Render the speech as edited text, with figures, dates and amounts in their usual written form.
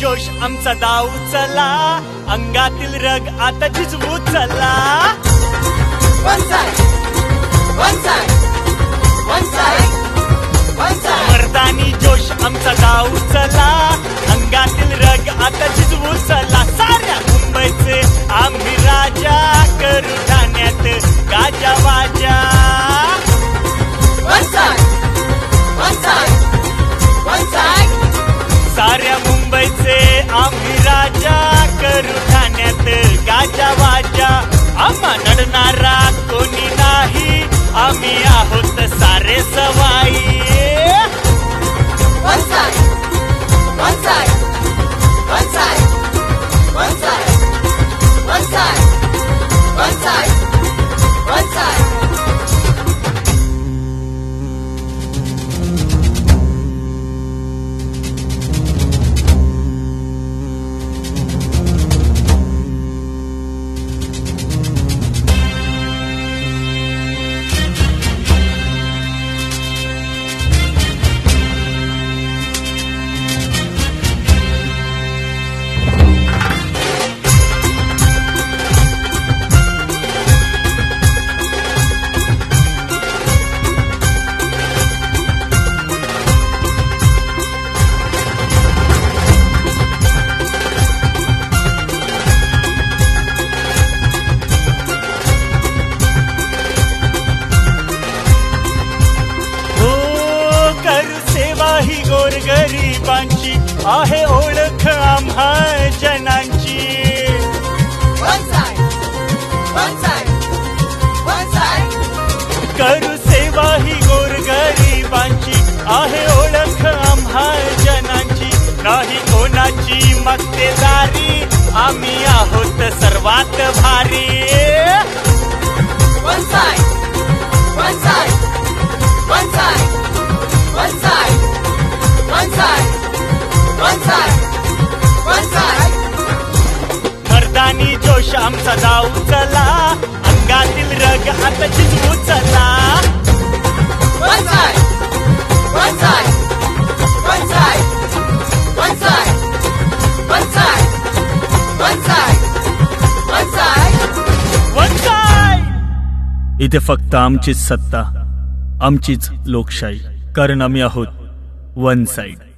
जोश आमचा दाऊ चला, अंगातील रग आता झिजवू चला. One side, one side, one side, one side. मर्दानी जोश आमचा दाऊ चला, अंगातील रग आता झिजवू चला. साऱ्या मुंबईचे आम्ही राजा, करू ठाण्यात गाजा वाजा. One side, one side, one side. साऱ्या मुंबईचे आम्ही राजा, करू ठाण्यात गाजा वाजा. आम्हा नडणारा कोणी नाही, आम्ही आहोत सारे सवाई. One side, one side, one side, one side, one side, one side, one side. ही गोरगरिबांची आहे ओळख आम्हा जनांची. One side, one side, one side. करू सेवा ही गोरगरिबांची आहे ओळख आम्हा जनांची. नाही कोणाची मक्तेदारी, आम्ही आहोत सर्वात भारी. One side, one side, one side, one side, one side, one side, one side. मर्दानी जोश आमचा दाऊ चला, अंगातील रग आता झिजवू चला. One side, one side, one side, one side, one side, one side, one side. One side. इथे फक्त आमचीच सत्ता, आमचीच लोकशाही, कारण आम्ही आहोत वन साइड.